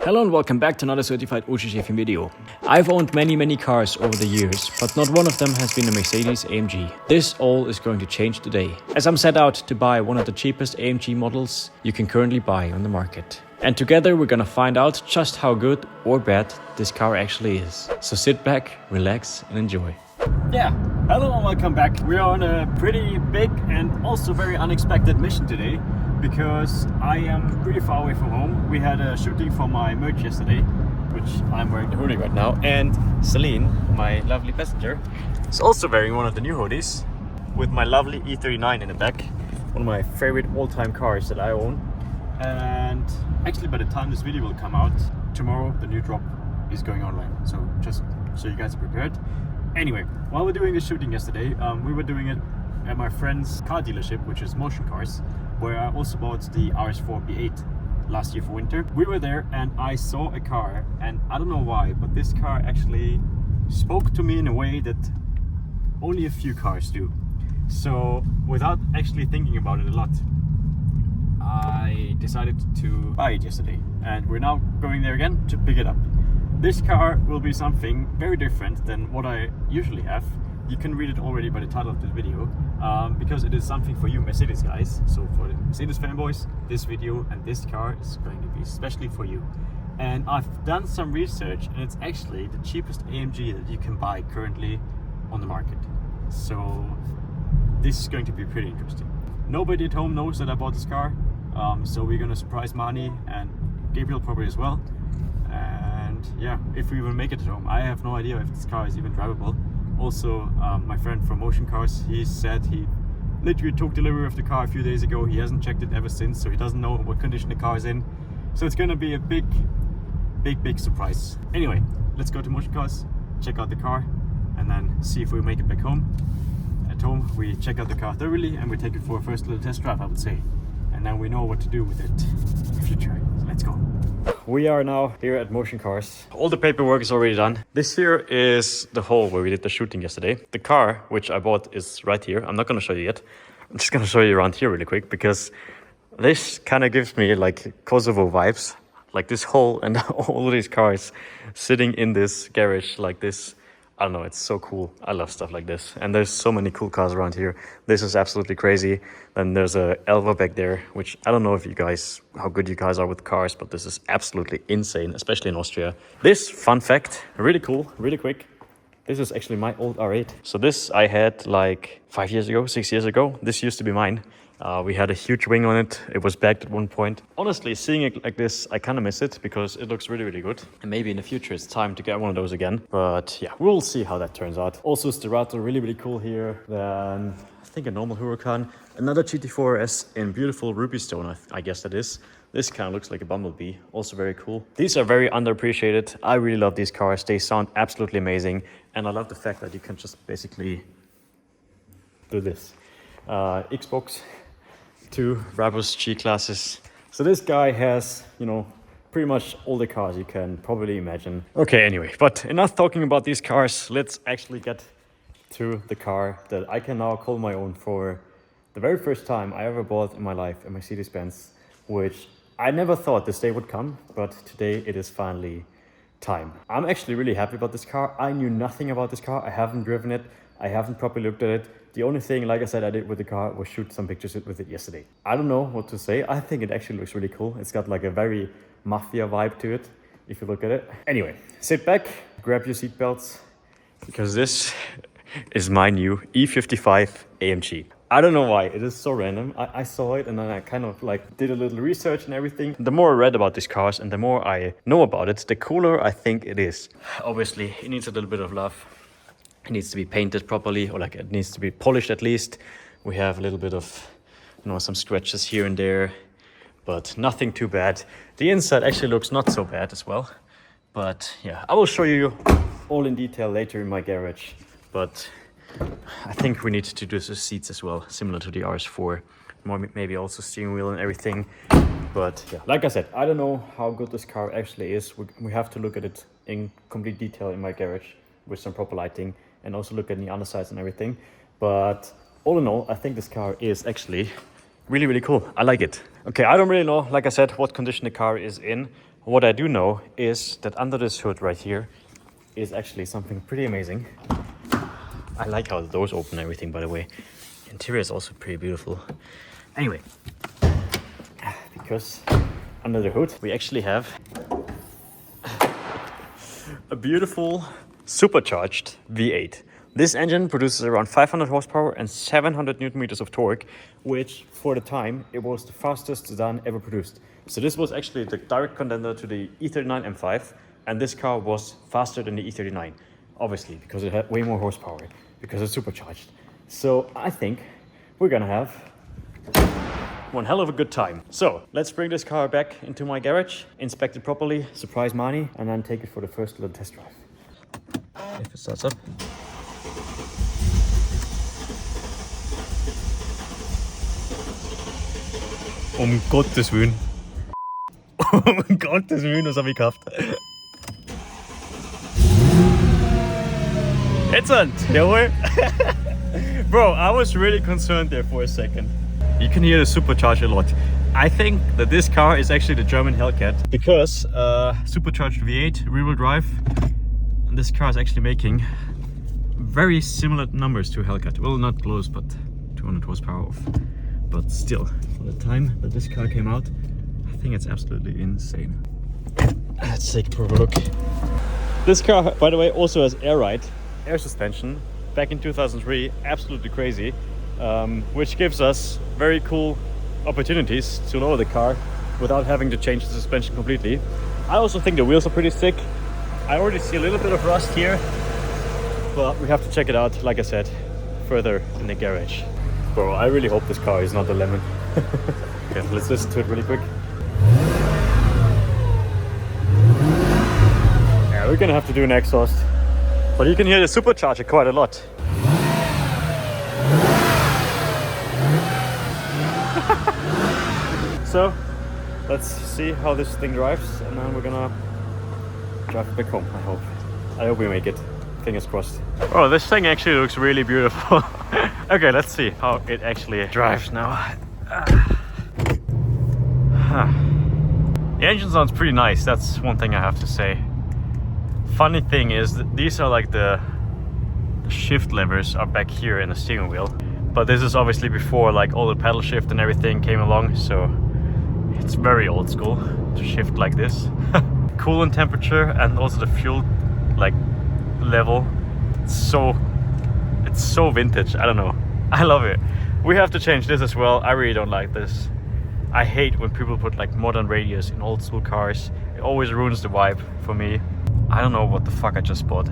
Hello and welcome back to another certified OG video. I've owned many cars over the years, but not one of them has been a Mercedes AMG. This all is going to change today, as I'm set out to buy one of the cheapest AMG models you can currently buy on the market. And together we're gonna find out just how good or bad this car actually is. So sit back, relax and enjoy. Yeah, hello and welcome back. We are on a pretty big and also very unexpected mission today, because I am pretty far away from home. We had a shooting for my merch yesterday, which I'm wearing the hoodie right now, and Celine, my lovely passenger, is also wearing one of the new hoodies with my lovely E39 in the back, one of my favorite all-time cars that I own. And actually, by the time this video will come out tomorrow, the new drop is going online, so just so you guys are prepared. Anyway, while we're doing the shooting yesterday, we were doing it at my friend's car dealership, which is Motion Cars, where I also bought the RS4 B8 last year for winter. We were there and I saw a car, and I don't know why, but this car actually spoke to me in a way that only a few cars do. So without actually thinking about it a lot, I decided to buy it yesterday, and we're now going there again to pick it up. This car will be something very different than what I usually have. You can read it already by the title of this video, because it is something for you Mercedes guys. So for the Mercedes fanboys, this video and this car is going to be especially for you. And I've done some research, and it's actually the cheapest AMG that you can buy currently on the market. So this is going to be pretty interesting. Nobody at home knows that I bought this car, so we're gonna surprise Mani and Gabriel probably as well. And yeah, if we even make it at home, I have no idea if this car is even drivable. Also, my friend from Motion Cars, he said he literally took delivery of the car a few days ago. He hasn't checked it ever since, so he doesn't know what condition the car is in. So it's gonna be a big surprise. Anyway, let's go to Motion Cars, check out the car, and then see if we make it back home. At home, we check out the car thoroughly and we take it for a first little test drive, I would say. And then we know what to do with it in the future. So let's go. We are now here at Motion Cars. All the paperwork is already done. This here is the hall where we did the shooting yesterday. The car, which I bought, is right here. I'm not going to show you yet. I'm just going to show you around here really quick, because this kind of gives me like Kosovo vibes. Like this hall and all of these cars sitting in this garage like this. I don't know, it's so cool. I love stuff like this. And there's so many cool cars around here. This is absolutely crazy. Then there's a Elva back there, which I don't know if you guys, how good you guys are with cars, but this is absolutely insane, especially in Austria. This, fun fact, really cool, really quick. This is actually my old R8. So this I had like 5 years ago, 6 years ago. This used to be mine. We had a huge wing on it. It was bagged at one point. Honestly, seeing it like this, I kind of miss it because it looks really good. And maybe in the future it's time to get one of those again. But yeah, we'll see how that turns out. Also, Sterato, really cool here. Then I think a normal Huracan. Another GT4S in beautiful ruby stone, I guess that is. This kind of looks like a Bumblebee, also very cool. These are very underappreciated. I really love these cars. They sound absolutely amazing. And I love the fact that you can just basically do this. Xbox 2 Brabus G classes. So this guy has, you know, pretty much all the cars you can probably imagine. Okay, anyway, but enough talking about these cars. Let's actually get to the car that I can now call my own for the very first time I ever bought in my life, a Mercedes-Benz, which I never thought this day would come, but today it is finally time. I'm actually really happy about this car. I knew nothing about this car. I haven't driven it. I haven't properly looked at it. The only thing, like I said, I did with the car was shoot some pictures with it yesterday. I don't know what to say. I think it actually looks really cool. It's got like a very mafia vibe to it, if you look at it. Anyway, sit back, grab your seatbelts, because this is my new E55 AMG. I don't know why, it is so random. I saw it and then I kind of like did a little research and everything. The more I read about these cars and the more I know about it, the cooler I think it is. Obviously, it needs a little bit of love. It needs to be painted properly, or like it needs to be polished at least. We have a little bit of, you know, some scratches here and there, but nothing too bad. The inside actually looks not so bad as well. But yeah, I will show you all in detail later in my garage. But I think we need to do the seats as well, similar to the RS4. Maybe also steering wheel and everything. But yeah, like I said, I don't know how good this car actually is. We have to look at it in complete detail in my garage with some proper lighting, and also look at the undersides and everything. But all in all, I think this car is actually really cool. I like it. Okay, I don't really know, like I said, what condition the car is in. What I do know is that under this hood right here is actually something pretty amazing. I like how the doors open and everything, by the way. The interior is also pretty beautiful. Anyway, because under the hood we actually have a beautiful supercharged V8. This engine produces around 500 horsepower and 700 Newton meters of torque, which for the time, it was the fastest sedan ever produced. So this was actually the direct contender to the E39 M5, and this car was faster than the E39, obviously, because it had way more horsepower, because it's supercharged. So I think we're gonna have one hell of a good time. So let's bring this car back into my garage, inspect it properly, surprise Mani, and then take it for the first little test drive. If it starts up. Gottes Willen. Gottes Willen, was habe ich gekauft? Excellent, jawohl. Bro, I was really concerned there for a second. You can hear the supercharger a lot. I think that this car is actually the German Hellcat because supercharged V8, rear-wheel drive, and this car is actually making very similar numbers to Hellcat. Well, not close, but 200 horsepower off. But still, for the time that this car came out, I think it's absolutely insane. Let's take a proper look. This car, by the way, also has air ride, air suspension. Back in 2003, absolutely crazy, which gives us very cool opportunities to lower the car without having to change the suspension completely. I also think the wheels are pretty thick. I already see a little bit of rust here, but we have to check it out, like I said, further in the garage. Bro, I really hope this car is not a lemon. Okay, let's listen to it really quick. Yeah, we're gonna have to do an exhaust. But you can hear the supercharger quite a lot. So, let's see how this thing drives, and then we're gonna drive it back home, I hope. I hope we make it. Fingers crossed. Oh, this thing actually looks really beautiful. Okay, let's see how it actually drives now. The engine sounds pretty nice, that's one thing I have to say. Funny thing is that these are like the shift levers are back here in the steering wheel, but this is obviously before like all the pedal shift and everything came along, so it's very old school to shift like this. Coolant temperature and also the fuel like level, it's so vintage. I don't know, I love it. We have to change this as well. I really don't like this. I hate when people put like modern radios in old school cars. It always ruins the vibe for me. I don't know what the fuck I just bought.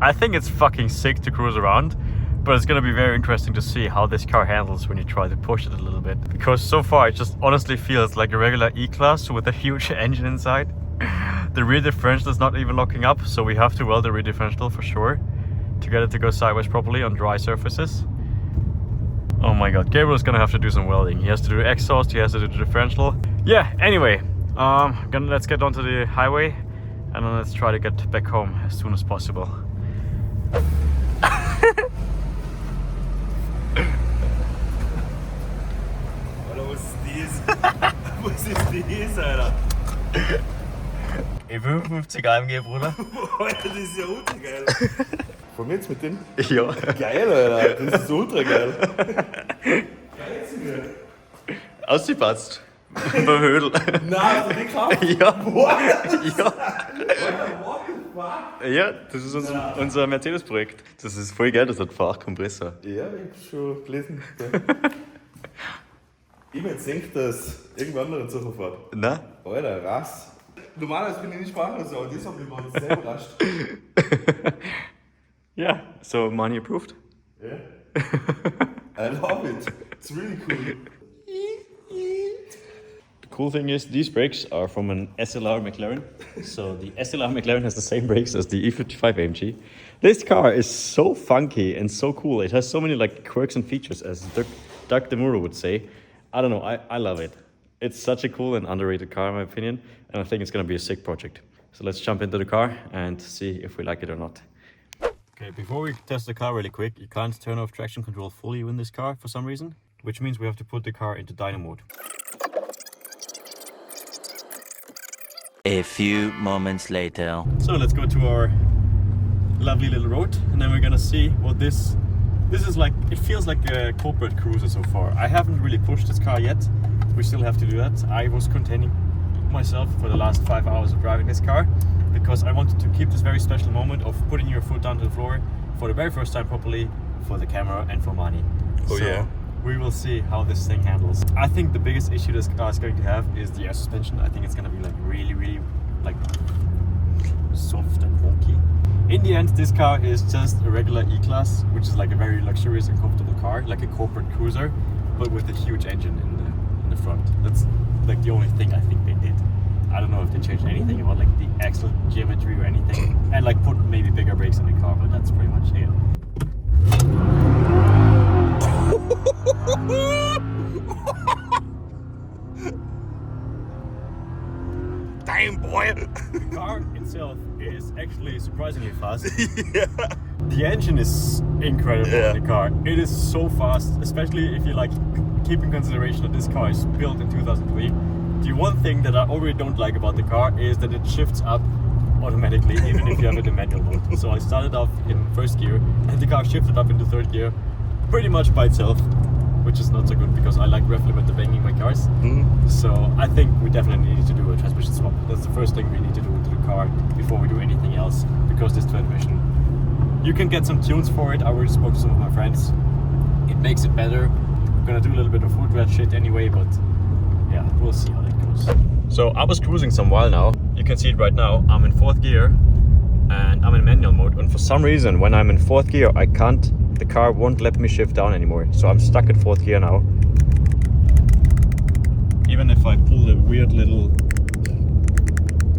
I think it's fucking sick to cruise around, but it's gonna be very interesting to see how this car handles when you try to push it a little bit. Because so far it just honestly feels like a regular E-Class with a huge engine inside. The rear differential is not even locking up, so we have to weld the rear differential for sure to get it to go sideways properly on dry surfaces. Oh my god, Gabriel's gonna have to do some welding. He has to do exhaust, he has to do the differential. Yeah, anyway. Let's get onto the highway and then let's try to get back home as soon as possible. Alter, was ist dies? Was ist dies, Alter? E55 AMG, Bruder. Alter, das ist ja ultra geil. Von jetzt mit dem? Ja. Geil, Alter, das ist ultra geil. Geil zu mir. Ausgepasst. Beim Hödel. Nein, hast du den gekauft? Ja. What? Ja. Alter, what the fuck? Ja, das ist unser Mercedes-Projekt. Das ist voll geil, das hat Fachkompressor. Ja, ich hab's schon gelesen. Ich mir jetzt denkt, dass irgendein anderer Zug fährt. Na? Alter, Rass. Normalerweise bin ich nicht sprachlos, aber das hat mich mal sehr überrascht. Ja, so money approved. Yeah. I love it. It's really cool. The cool thing is these brakes are from an SLR McLaren. So the SLR McLaren has the same brakes as the E55 AMG. This car is so funky and so cool. It has so many like quirks and features, as Doug DeMuro would say. I don't know, I love it. It's such a cool and underrated car in my opinion, and I think it's gonna be a sick project. So let's jump into the car and see if we like it or not. Okay, before we test the car really quick, you can't turn off traction control fully in this car for some reason, which means we have to put the car into dyno mode. A few moments later. So let's go to our lovely little road, and then we're gonna see what this is like. It feels like a corporate cruiser so far. I haven't really pushed this car yet. We still have to do that. I was containing myself for the last 5 hours of driving this car because I wanted to keep this very special moment of putting your foot down to the floor for the very first time properly, for the camera and for money. Oh, so yeah. We will see how this thing handles. I think the biggest issue this car is going to have is the air suspension. I think it's gonna be like really like soft and wonky. In the end, this car is just a regular E-Class, which is like a very luxurious and comfortable car, like a corporate cruiser, but with a huge engine in the front. That's like the only thing I think they did. I don't know if they changed anything about like the axle geometry or anything, and like put maybe bigger brakes in the car, but that's pretty much it. Damn, boy! The car itself is actually surprisingly fast. Yeah. The engine is incredible in the car. It is so fast, especially if you like keep in consideration that this car is built in 2003. The one thing that I already don't like about the car is that it shifts up automatically even if you have it in manual mode. So I started off in first gear and the car shifted up into third gear pretty much by itself, which is not so good because I like rev limiter banging my cars. So I think we definitely need to do a transmission swap. That's the first thing we need to do to the car before we do anything else, because this transmission, you can get some tunes for it. I already spoke to some of my friends. It makes it better. I'm gonna do a little bit of foot rat shit anyway, but yeah, we'll see how that goes. So I was cruising some while now. You can see it right now. I'm in fourth gear and I'm in manual mode, and for some reason when I'm in fourth gear the car won't let me shift down anymore. So I'm stuck in fourth gear now. Even if I pull the weird little...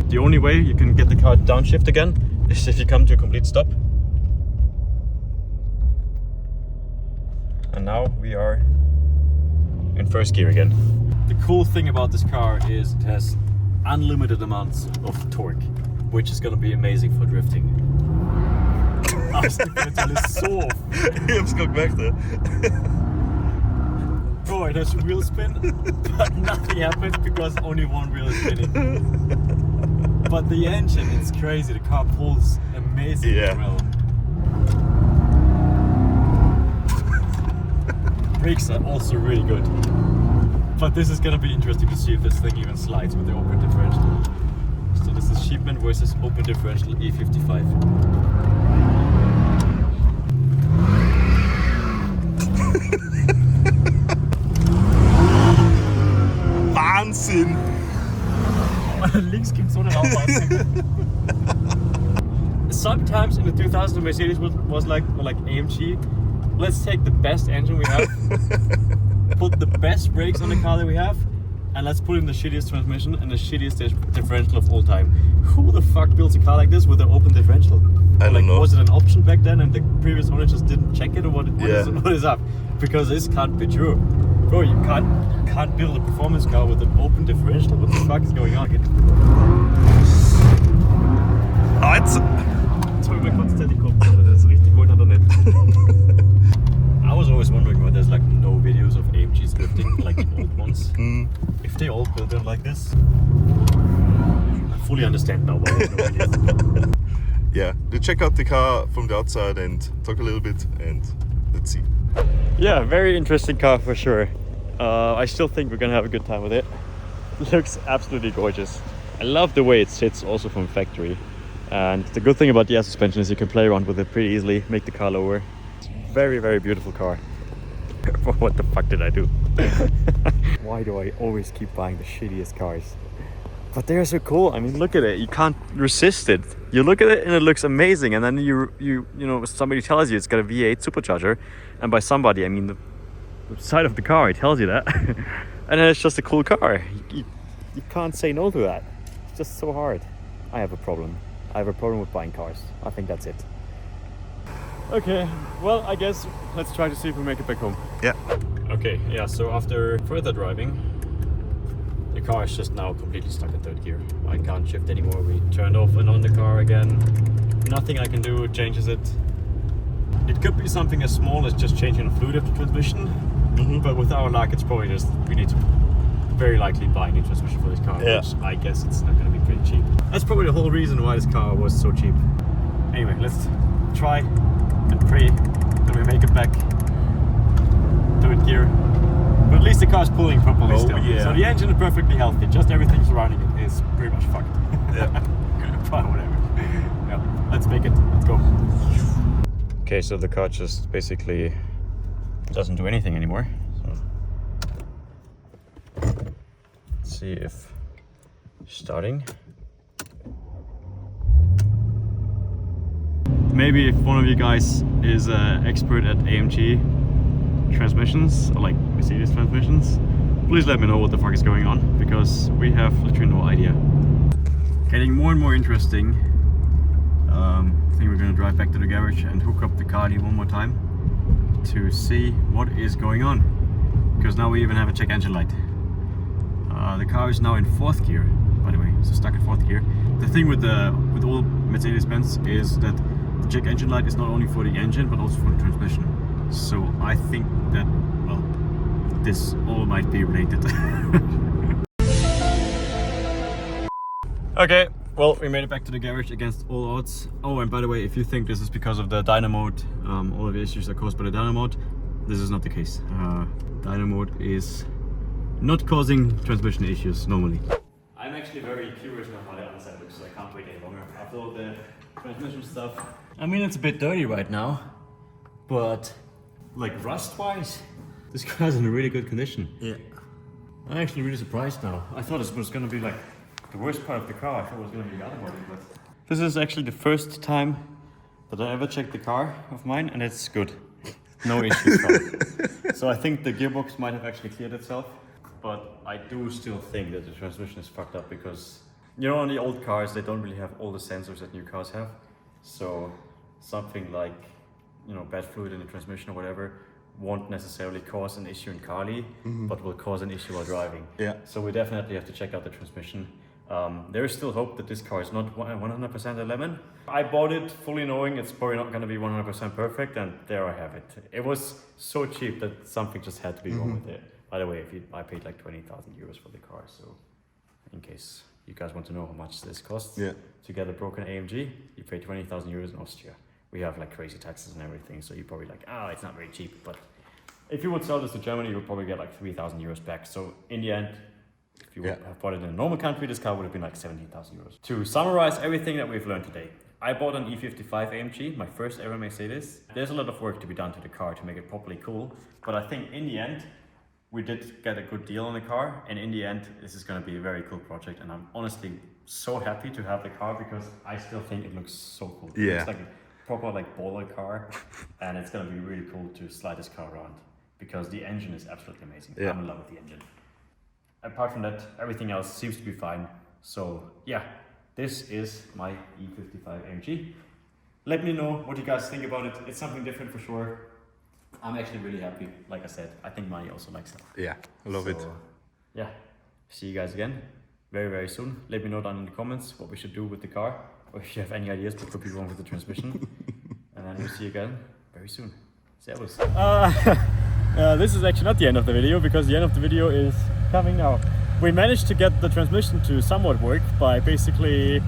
The only way you can get the car downshift again is if you come to a complete stop. And now we are in first gear again. The cool thing about this car is it has unlimited amounts of torque, which is gonna be amazing for drifting. Afsluitpunkt is så. Jag ska back there. Bro, it has wheel spin, but nothing happens because only one wheel is spinning. But the engine, it's crazy. The car pulls amazingly well. Brakes are also really good. But this is gonna be interesting to see if this thing even slides with the open differential. So this is Sheepman versus open differential E55. Wahnsinn! Links ging so eine Rauchmaske. Sometimes in the 2000 Mercedes was like AMG. Let's take the best engine we have, put the best brakes on the car that we have, and let's put in the shittiest transmission and the shittiest differential of all time. Who the fuck builds a car like this with an open differential? I don't know. Was it an option back then and the previous owner just didn't check it, or what is up? Because this can't be true. Bro, you can't build a performance car with an open differential. What the fuck is going on? Jetzt habe ich mir kurzzeitig Kopf, aber das ist richtig wohl oder nicht. I was always wondering why there's like no videos of AMGs drifting like the old ones. If they all build them like this, I fully understand now why there's no videos. Yeah, we'll check out the car from the outside and talk a little bit, and let's see. Yeah, very interesting car for sure. I still think we're gonna have a good time with it. It looks absolutely gorgeous. I love the way it sits also from factory. And the good thing about the air suspension is you can play around with it pretty easily, make the car lower. It's a very, very beautiful car. What the fuck did I do? Why do I always keep buying the shittiest cars? But they're so cool. I mean, look at it. You can't resist it. You look at it and it looks amazing. And then you know, somebody tells you it's got a V8 supercharger. And by somebody, I mean the side of the car, it tells you that. And then it's just a cool car. You can't say no to that. It's just so hard. I have a problem. I have a problem with buying cars. I think that's it. Okay, well, I guess let's try to see if we make it back home. Yeah. Okay, yeah, so after further driving, the car is just now completely stuck in third gear. I can't shift anymore. We turned off and on the car again. Nothing I can do changes it. It could be something as small as just changing the fluid of the transmission, but with our luck, it's probably just, we need to very likely buy a new transmission for this car, which I guess it's not going to be pretty really cheap. That's probably the whole reason why this car was so cheap. Anyway, let's try and pray that we make it back to it gear. But at least the car's pulling properly still. Yeah. So the engine is perfectly healthy, just everything surrounding it is pretty much fucked. Yeah. But whatever. Yeah, let's make it. Let's go. Okay, so the car just basically doesn't do anything anymore. So let's see if starting. Maybe if one of you guys is an expert at AMG transmissions, or like Mercedes transmissions, please let me know what the fuck is going on, because we have literally no idea. Getting more and more interesting. I think we're gonna drive back to the garage and hook up the car one more time to see what is going on, because now we even have a check engine light. The car is now in 4th gear, by the way, so stuck in 4th gear. The thing with all Mercedes-Benz is that the check engine light is not only for the engine but also for the transmission. So I think that, well, this all might be related. Okay, well, we made it back to the garage against all odds. Oh, and by the way, if you think this is because of the dyno mode, all of the issues are caused by the dyno mode, this is not the case. Dyno mode is not causing transmission issues normally. I'm actually very curious about how the other side looks, so I can't wait any longer. After all the transmission stuff. I mean, it's a bit dirty right now, but like rust-wise, this car's in a really good condition. Yeah. I'm actually really surprised now. I thought this was gonna be like the worst part of the car. I thought it was gonna be the other body, but this is actually the first time that I ever checked the car of mine, and it's good. No issues found. So I think the gearbox might have actually cleared itself, but I do still think that the transmission is fucked up, because you know, on the old cars they don't really have all the sensors that new cars have. So something like, you know, bad fluid in the transmission or whatever won't necessarily cause an issue in Carly, but will cause an issue while driving. Yeah. So we definitely have to check out the transmission. There is still hope that this car is not 100% a lemon. I bought it fully knowing it's probably not going to be 100% perfect, and there I have it. It was so cheap that something just had to be wrong with it. By the way, I paid like 20,000 euros for the car, so in case you guys want to know how much this costs to get a broken AMG, you pay 20,000 euros in Austria. We have like crazy taxes and everything, so you're probably like, it's not very cheap. But if you would sell this to Germany, you would probably get like 3,000 euros back. So in the end, if you would have bought it in a normal country, this car would have been like 17,000 euros. To summarize everything that we've learned today, I bought an E55 AMG, my first ever Mercedes. There's a lot of work to be done to the car to make it properly cool, but I think in the end, we did get a good deal on the car, and in the end, this is going to be a very cool project, and I'm honestly so happy to have the car, because I still think it looks so cool. Yeah. It looks like a proper like baller car, and it's going to be really cool to slide this car around, because the engine is absolutely amazing. Yeah. I'm in love with the engine. Apart from that, everything else seems to be fine. So yeah, this is my E55 AMG. Let me know what you guys think about it. It's something different for sure. I'm actually really happy. Like I said, I think Mani also likes it. Yeah, I love it. Yeah, see you guys again very, very soon. Let me know down in the comments what we should do with the car, or if you have any ideas what could be wrong with the transmission. And then we'll see you again very soon. Servus. This is actually not the end of the video, because the end of the video is coming now. We managed to get the transmission to somewhat work by basically,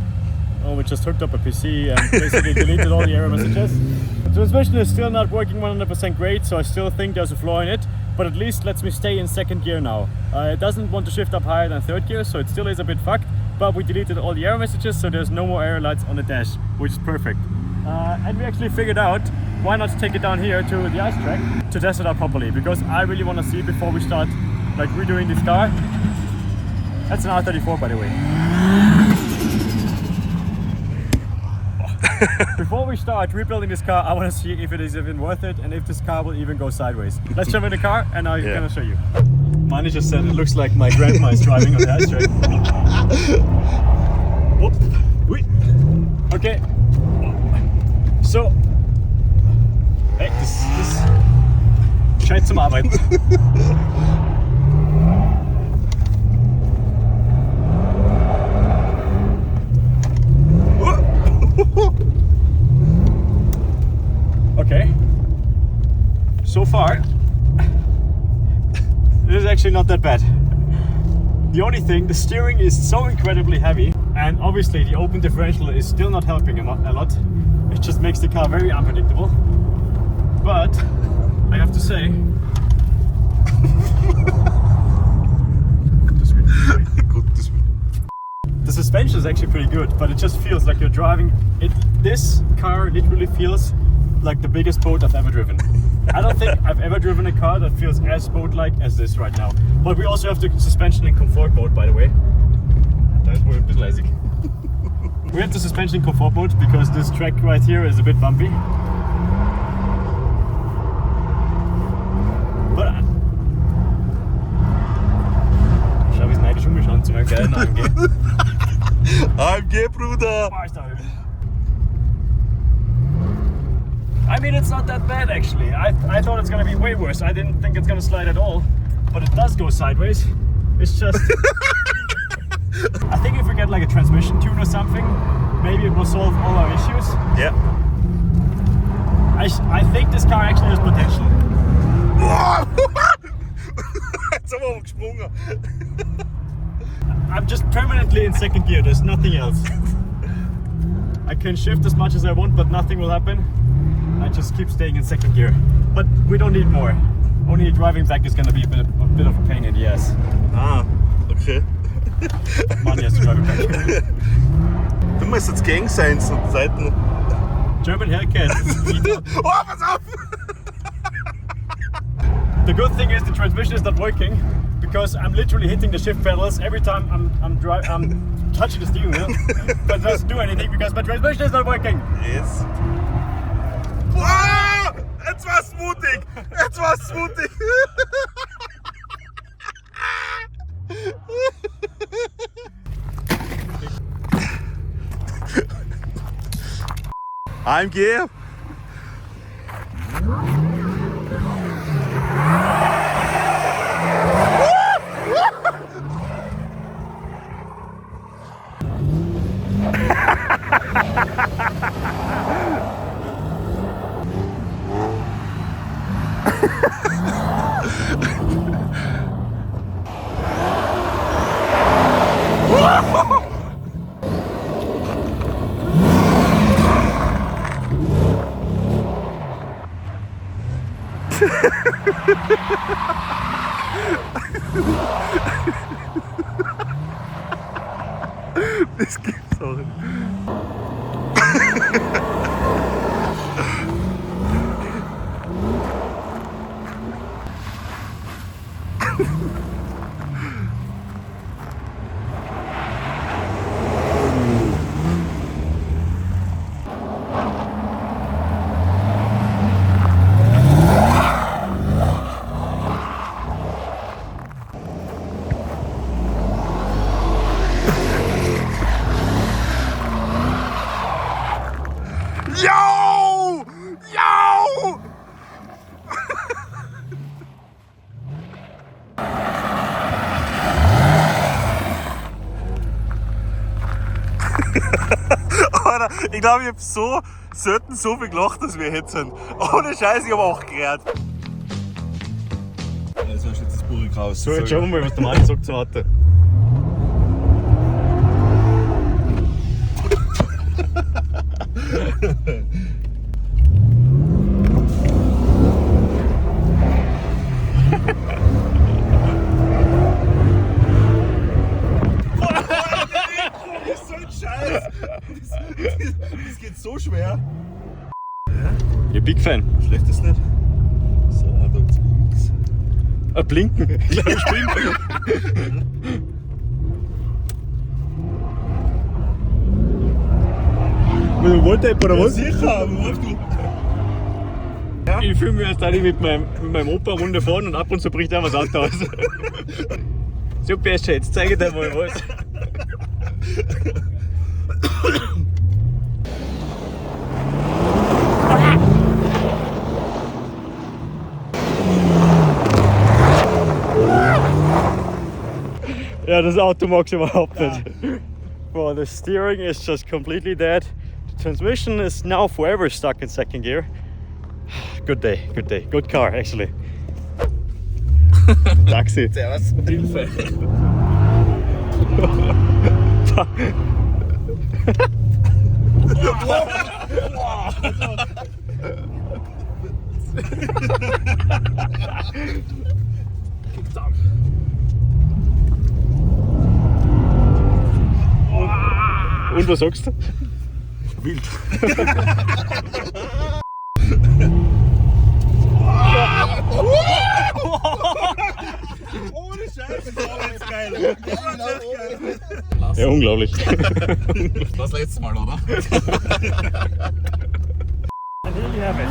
we just hooked up a PC and basically deleted all the error messages. The transmission is still not working 100% great, so I still think there's a flaw in it, but at least lets me stay in 2nd gear now. It doesn't want to shift up higher than 3rd gear, so it still is a bit fucked, but we deleted all the error messages, so there's no more error lights on the dash, which is perfect. And we actually figured out why not take it down here to the ice track to test it out properly, because I really want to see before we start like redoing this car. That's an R34, by the way. Before we start rebuilding this car, I want to see if it is even worth it and if this car will even go sideways. Let's jump in the car and I'm gonna show you. Mani just said it looks like my grandma is driving on the ice track. Okay. So, hey, das Zeit zum Arbeiten. Okay. So far, this is actually not that bad. The only thing, the steering is so incredibly heavy, and obviously the open differential is still not helping a lot. It just makes the car very unpredictable. But I have to say, the suspension is actually pretty good, but it just feels like you're driving it. This car literally feels like the biggest boat I've ever driven. I don't think I've ever driven a car that feels as boat-like as this right now. But we also have the suspension in comfort mode, by the way. That was a bit lazy. We have the suspension in comfort mode because this track right here is a bit bumpy. But schau, wie es neidisch umgeschaut zu meinem geilen AMG. AMG, Bruder! Boah, ist da Höhe. I mean, it's not that bad actually. I thought it's gonna be way worse. I didn't think it's gonna slide at all, but it does go sideways. It's just... I think if we get like a transmission tune or something, maybe it will solve all our issues. Yeah. I think this car actually has potential. Jetzt haben wir umgesprungen. I'm just permanently in second gear, there's nothing else. I can shift as much as I want, but nothing will happen. I just keep staying in second gear. But we don't need more. Only driving back is gonna be a bit of a pain in the ass. Ah, okay. Money has to drive it back. Du musst jetzt Gang sein, so Seiten. German Hellcat. Oh, pass auf! The good thing is the transmission is not working because I'm literally hitting the shift pedals every time I'm touching the steering wheel. But it doesn't do anything because my transmission is not working. Yes. Wow! Jetzt war's mutig! Jetzt war's mutig! AMG! Das gibt's auch nicht. Yo! Yo! Alter, ich glaube, ich habe so selten so viel gelacht, dass wir jetzt sind. Ohne Scheiß, ich habe auch gerät. Also hast jetzt das Buch raus. So, jetzt schauen wir mal, was der Mann sagt zu Harte. Das ist so ein Scheiß! Das geht so schwer! Ihr Big Fan. Schlecht ist nicht. So, da gibt's links. Blinken. Ich glaube, ich blinke. Mit dem Walltape oder was? Sicher, läuft du. Ja? Ich fühle mich jetzt eigentlich mit meinem Opa Runde fahren und ab und zu bricht einfach das Auto aus. Super, jetzt zeige ich dir mal was. Ja, das Auto mag ich überhaupt nicht. Well, the steering is just completely dead. The transmission is now forever stuck in second gear. Good day, good car actually. Taxi. Servus. Hilfe. Und was sagst du? Wild. Ohne Scheiße, das war jetzt geil. Das war echt geil. Ja, unglaublich. Das letzte Mal, oder? And here you have it.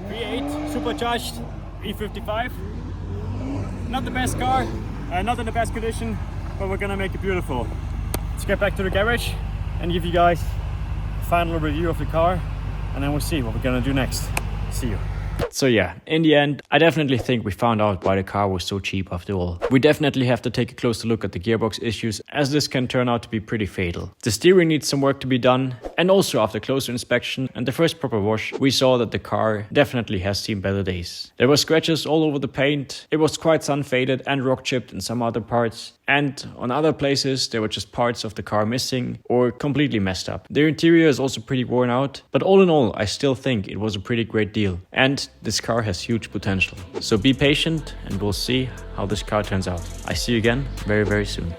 V8 supercharged E55. Not the best car, not in the best condition, but we're gonna make it beautiful. Let's get back to the garage and give you guys a final review of the car, and then we'll see what we're gonna do next. See you. So yeah, in the end, I definitely think we found out why the car was so cheap after all. We definitely have to take a closer look at the gearbox issues, as this can turn out to be pretty fatal. The steering needs some work to be done, and also after closer inspection and the first proper wash, we saw that the car definitely has seen better days. There were scratches all over the paint, it was quite sun faded and rock chipped in some other parts, and on other places there were just parts of the car missing or completely messed up. The interior is also pretty worn out, but all in all I still think it was a pretty great deal, and this car has huge potential. So be patient and we'll see how this car turns out. I see you again very, very soon.